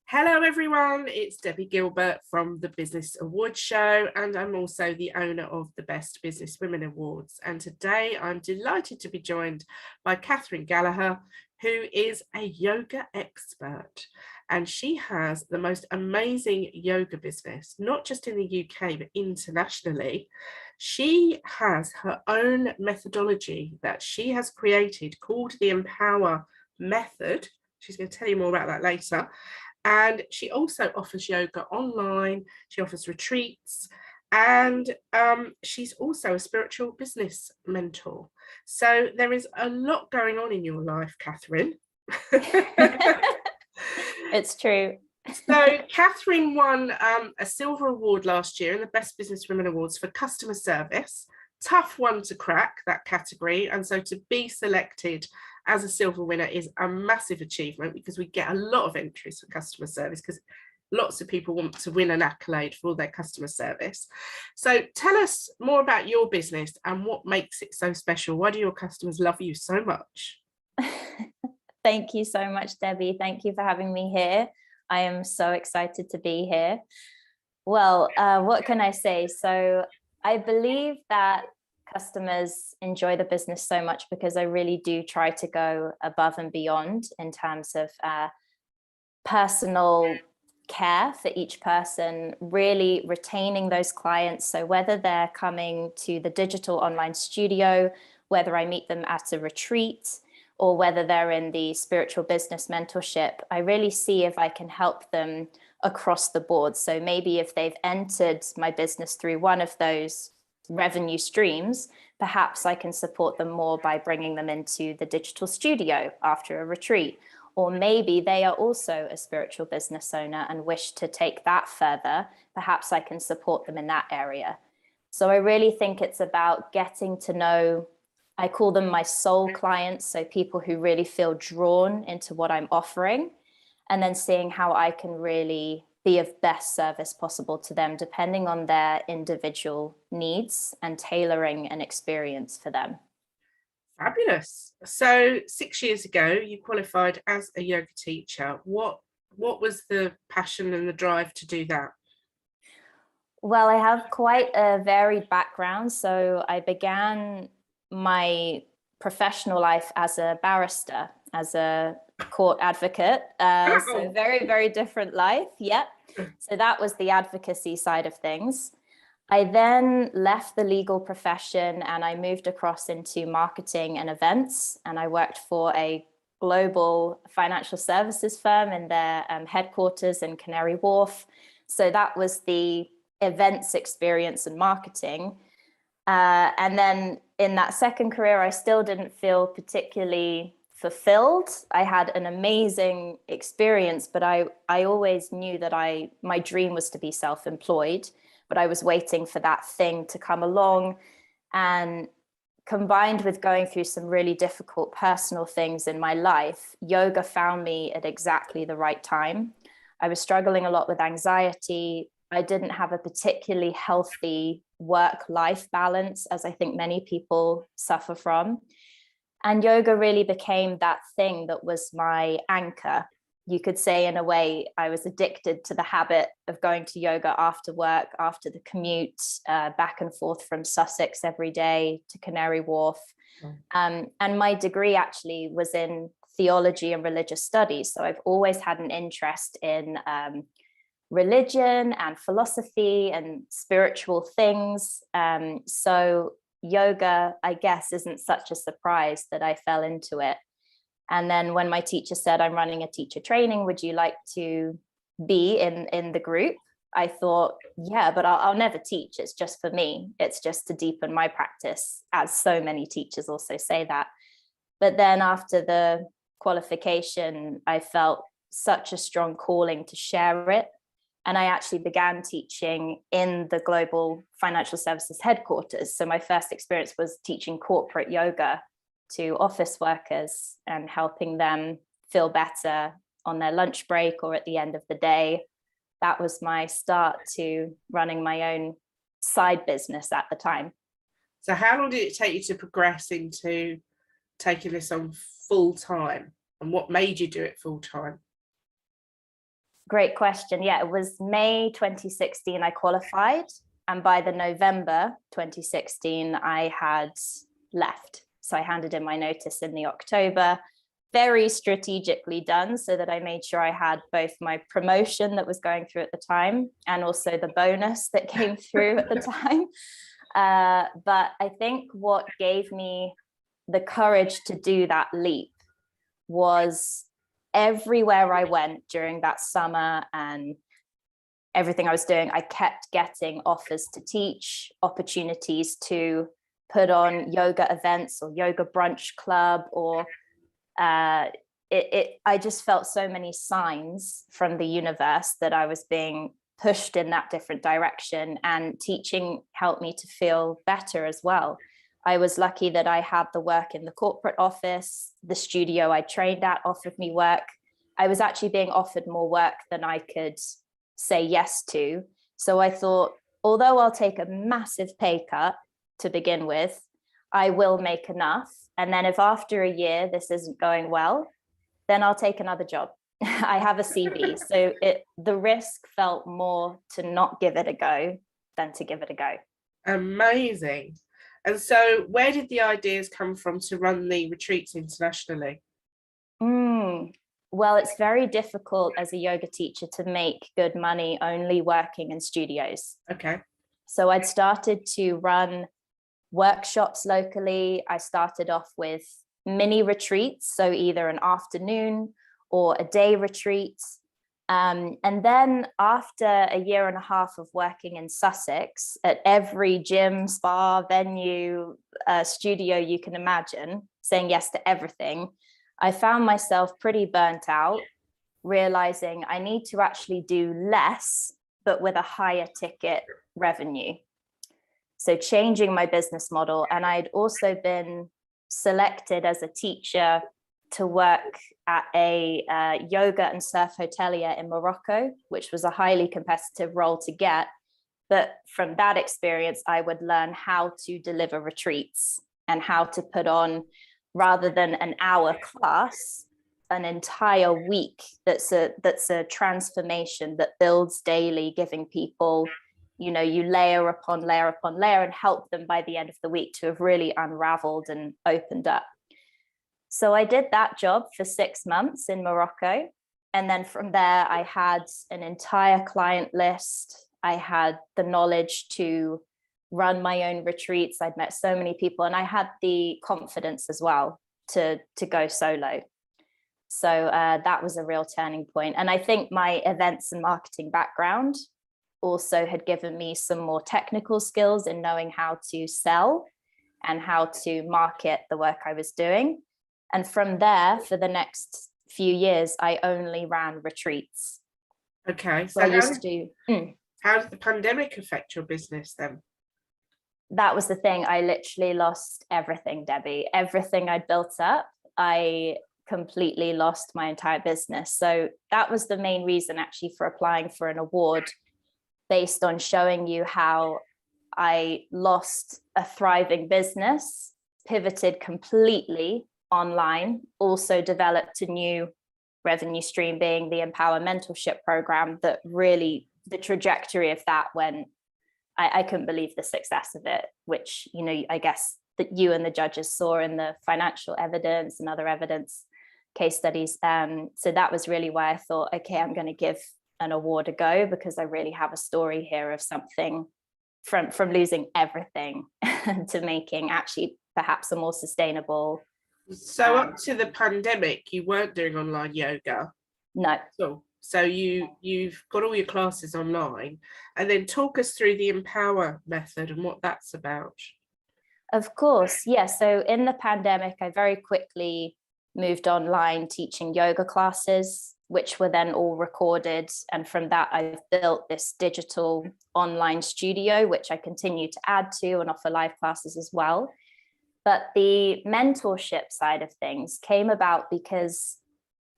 Hello everyone, it's Debbie Gilbert from the Business Awards Show, and I'm also the owner of the Best Business Women Awards. And today I'm delighted to be joined by Catherine Gallagher, who is a yoga expert. And she has the most amazing yoga business, not just in the UK, but internationally. She has her own methodology that she has created called the Empower Method. She's going to tell you more about that later. And she also offers yoga online. She offers retreats, and she's also a spiritual business mentor. So there is a lot going on in your life, Catherine. It's true. So Catherine won a silver award last year in the Best Business Women Awards for customer service. Tough one to crack, that category. And so to be selected as a silver winner is a massive achievement, because we get a lot of entries for customer service because lots of people want to win an accolade for their customer service. So tell us more about your business and what makes it so special. Why do your customers love you so much? Thank you so much, Debbie. Thank you for having me here. I am so excited to be here. Well, what can I say? So I believe that customers enjoy the business so much because I really do try to go above and beyond in terms of personal care for each person, really retaining those clients. So whether they're coming to the digital online studio, whether I meet them at a retreat, or whether they're in the spiritual business mentorship, I really see if I can help them across the board. So maybe if they've entered my business through one of those revenue streams, perhaps I can support them more by bringing them into the digital studio after a retreat. Or maybe they are also a spiritual business owner and wish to take that further. Perhaps I can support them in that area. So I really think it's about getting to know, I call them my soul clients, so people who really feel drawn into what I'm offering, and then seeing how I can really be of best service possible to them, depending on their individual needs and tailoring an experience for them. Fabulous. So 6 years ago, you qualified as a yoga teacher. What was the passion and the drive to do that? Well, I have quite a varied background. So I began my professional life as a barrister, as a court advocate. So very, very different life. Yep. So that was the advocacy side of things. I then left the legal profession and I moved across into marketing and events. And I worked for a global financial services firm in their headquarters in Canary Wharf. So that was the events experience and marketing. And then in that second career, I still didn't feel particularly fulfilled. I had an amazing experience, but I always knew that my dream was to be self-employed, but I was waiting for that thing to come along. And combined with going through some really difficult personal things in my life, yoga found me at exactly the right time. I was struggling a lot with anxiety. I didn't have a particularly healthy work-life balance, as I think many people suffer from. And yoga really became that thing that was my anchor. You could say, in a way, I was addicted to the habit of going to yoga after work, after the commute, back and forth from Sussex every day to Canary Wharf. And my degree actually was in theology and religious studies. So I've always had an interest in religion and philosophy and spiritual things. So yoga, I guess, isn't such a surprise that I fell into it. And then when my teacher said, I'm running a teacher training, would you like to be in the group? I thought, yeah, but I'll never teach. It's just for me. It's just to deepen my practice, as so many teachers also say that. But then after the qualification, I felt such a strong calling to share it. And I actually began teaching in the global financial services headquarters. So my first experience was teaching corporate yoga to office workers and helping them feel better on their lunch break or at the end of the day. That was my start to running my own side business at the time. So how long did it take you to progress into taking this on full time? And what made you do it full time? Great question. Yeah, it was May 2016 I qualified, and by the November 2016 I had left. So I handed in my notice in the October, very strategically done, so that I made sure I had both my promotion that was going through at the time and also the bonus that came through at the time. But I think what gave me the courage to do that leap was everywhere I went during that summer and everything I was doing, I kept getting offers to teach, opportunities to put on yoga events or yoga brunch club, or I just felt so many signs from the universe that I was being pushed in that different direction, and teaching helped me to feel better as well. I was lucky that I had the work in the corporate office. The studio I trained at offered me work. I was actually being offered more work than I could say yes to. So I thought, although I'll take a massive pay cut to begin with, I will make enough. And then if after a year this isn't going well, then I'll take another job. I have a CV. So the risk felt more to not give it a go than to give it a go. Amazing. And so where did the ideas come from to run the retreats internationally? Well, it's very difficult as a yoga teacher to make good money only working in studios. Okay. So I'd started to run workshops locally. I started off with mini retreats, so either an afternoon or a day retreat. And then after a year and a half of working in Sussex at every gym, spa, venue, studio you can imagine, saying yes to everything, I found myself pretty burnt out, realizing I need to actually do less, but with a higher ticket revenue. So changing my business model. And I'd also been selected as a teacher to work at a yoga and surf hotelier in Morocco, which was a highly competitive role to get. But from that experience, I would learn how to deliver retreats and how to put on, rather than an hour class, an entire week that's a transformation that builds daily, giving people, you layer upon layer upon layer, and help them by the end of the week to have really unraveled and opened up. So I did that job for 6 months in Morocco. And then from there, I had an entire client list. I had the knowledge to run my own retreats. I'd met so many people, and I had the confidence as well to go solo. So that was a real turning point. And I think my events and marketing background also had given me some more technical skills in knowing how to sell and how to market the work I was doing. And from there, for the next few years, I only ran retreats. Okay. So I used to. How did the pandemic affect your business then? That was the thing. I literally lost everything, Debbie. Everything I'd built up, I completely lost my entire business. So that was the main reason actually for applying for an award, based on showing you how I lost a thriving business, pivoted completely online, also developed a new revenue stream being the Empower Mentorship program, that really, the trajectory of that went, I couldn't believe the success of it, which, I guess that you and the judges saw in the financial evidence and other evidence case studies. So that was really why I thought, okay, I'm going to give an award a go, because I really have a story here of something from losing everything to making actually perhaps a more sustainable. So up to the pandemic, you weren't doing online yoga? No. So you've got all your classes online, and then talk us through the Empower method and what that's about. Of course, yeah. So in the pandemic, I very quickly moved online teaching yoga classes, which were then all recorded. And from that, I've built this digital online studio, which I continue to add to and offer live classes as well. But the mentorship side of things came about because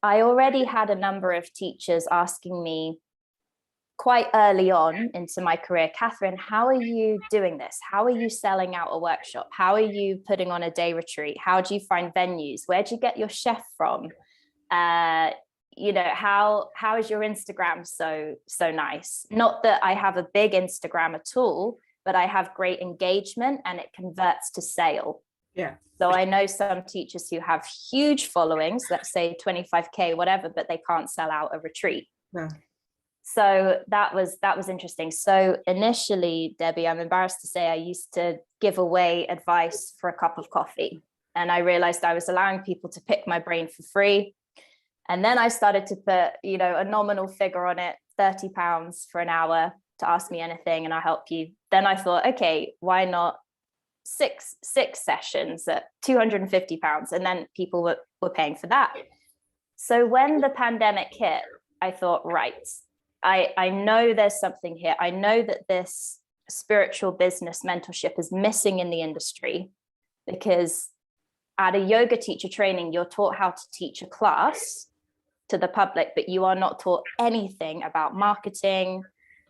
I already had a number of teachers asking me quite early on into my career, Catherine, how are you doing this? How are you selling out a workshop? How are you putting on a day retreat? How do you find venues? Where do you get your chef from? how is your Instagram so nice? Not that I have a big Instagram at all, but I have great engagement and it converts to sale. Yeah. So I know some teachers who have huge followings, let's say 25K, whatever, but they can't sell out a retreat. No. So that was interesting. So initially, Debbie, I'm embarrassed to say I used to give away advice for a cup of coffee. And I realized I was allowing people to pick my brain for free. And then I started to put, a nominal figure on it, £30 for an hour to ask me anything and I'll help you. Then I thought, okay, why not six sessions at £250? And then people were paying for that. So when the pandemic hit, I thought, right, I know there's something here. I know that this spiritual business mentorship is missing in the industry, because at a yoga teacher training, you're taught how to teach a class to the public, but you are not taught anything about marketing,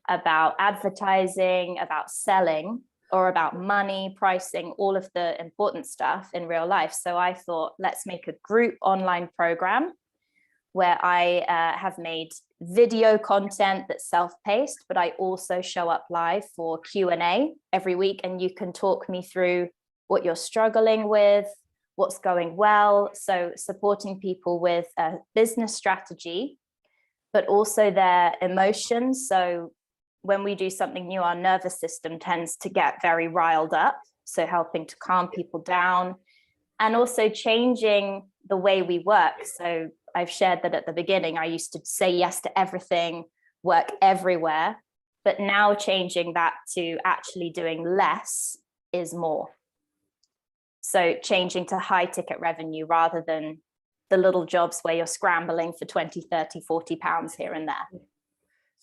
about advertising, about selling, or about money, pricing, all of the important stuff in real life. So I thought, let's make a group online program where I have made video content that's self-paced, but I also show up live for Q&A every week. And you can talk me through what you're struggling with, what's going well. So supporting people with a business strategy, but also their emotions. So when we do something new, our nervous system tends to get very riled up. So helping to calm people down and also changing the way we work. So I've shared that at the beginning, I used to say yes to everything, work everywhere, but now changing that to actually doing less is more. So changing to high ticket revenue rather than the little jobs where you're scrambling for 20, 30, 40 pounds here and there.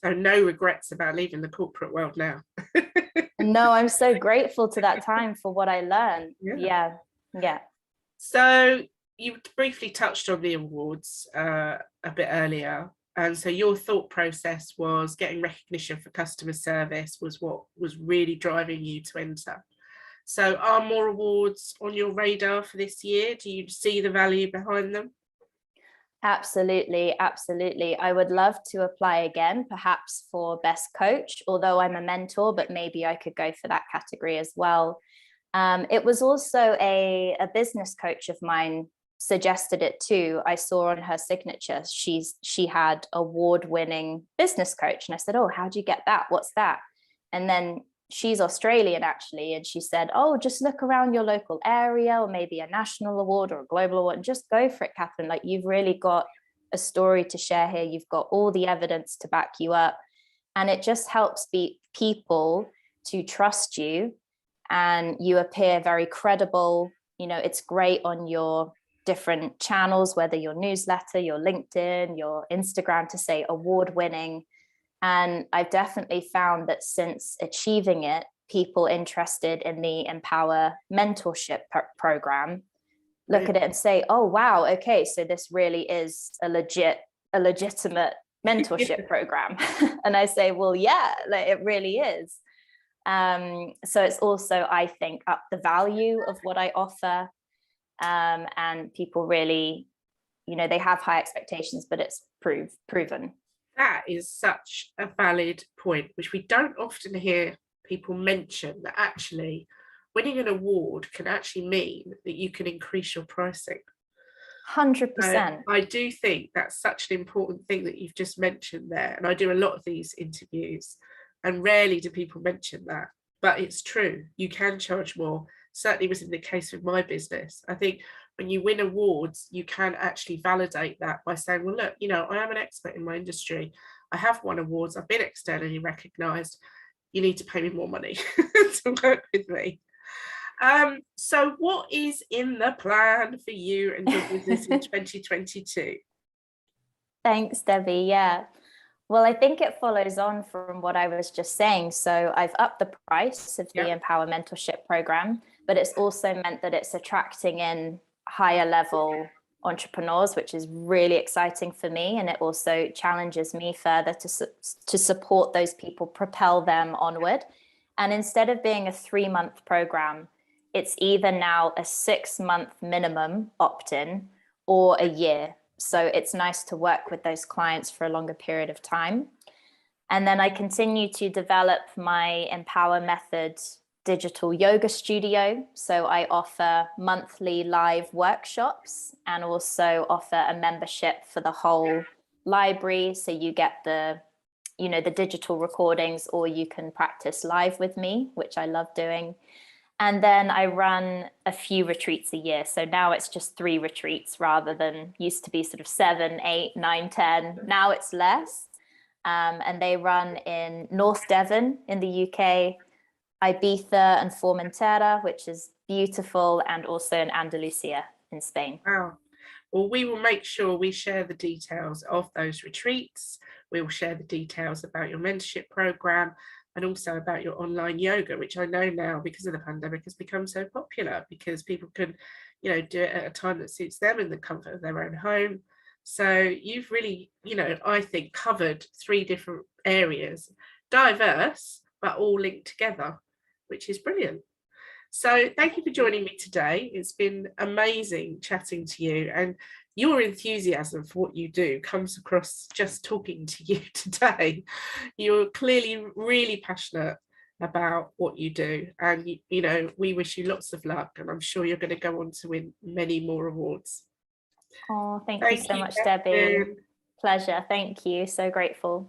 So no regrets about leaving the corporate world now. No, I'm so grateful to that time for what I learned. Yeah. So you briefly touched on the awards a bit earlier. And so your thought process was getting recognition for customer service was what was really driving you to enter. So are more awards on your radar for this year? Do you see the value behind them? Absolutely. I would love to apply again, perhaps for best coach, although I'm a mentor, but maybe I could go for that category as well. It was also a business coach of mine suggested it too. I saw on her signature, she had award-winning business coach. And I said, oh, how'd you get that? What's that? And then she's Australian actually. And she said, oh, just look around your local area or maybe a national award or a global award and just go for it, Catherine. Like you've really got a story to share here. You've got all the evidence to back you up. And it just helps people to trust you and you appear very credible. It's great on your different channels, whether your newsletter, your LinkedIn, your Instagram, to say award-winning. And I've definitely found that since achieving it, people interested in the Empower mentorship program look at it and say, oh, wow, okay, so this really is a legitimate mentorship program. And I say, well, yeah, like, it really is. So it's also, I think, up the value of what I offer. And people really, they have high expectations, but it's proven. That is such a valid point, which we don't often hear people mention, that actually winning an award can actually mean that you can increase your pricing. 100%. I do think that's such an important thing that you've just mentioned there. And I do a lot of these interviews and rarely do people mention that, but it's true. You can charge more. Certainly was in the case with my business. I think when you win awards, you can actually validate that by saying, well, look, I am an expert in my industry. I have won awards. I've been externally recognised. You need to pay me more money to work with me. So what is in the plan for you and your business in 2022? Thanks, Debbie. Yeah. Well, I think it follows on from what I was just saying. So I've upped the price of the Empower Mentorship program, but it's also meant that it's attracting in higher level entrepreneurs, which is really exciting for me. And it also challenges me further to support those people, propel them onward. And instead of being a 3-month program, it's either now a 6-month minimum opt-in or a year. So it's nice to work with those clients for a longer period of time. And then I continue to develop my Empower Method digital yoga studio. So I offer monthly live workshops and also offer a membership for the whole library. So you get the digital recordings, or you can practice live with me, which I love doing. And then I run a few retreats a year. So now it's just 3 retreats rather than used to be sort of 7, 8, 9, 10. Now it's less. And they run in North Devon in the UK, Ibiza and Formentera, which is beautiful, and also in Andalusia in Spain. Wow. Well, we will make sure we share the details of those retreats. We will share the details about your mentorship program and also about your online yoga, which I know now because of the pandemic has become so popular, because people can, do it at a time that suits them in the comfort of their own home. So you've really, I think covered 3 different areas, diverse, but all linked together, which is brilliant. So thank you for joining me today. It's been amazing chatting to you, and your enthusiasm for what you do comes across just talking to you today. You're clearly really passionate about what you do, and we wish you lots of luck, and I'm sure you're going to go on to win many more awards. Oh, thank you so much, Catherine. Debbie. Pleasure. Thank you. So grateful.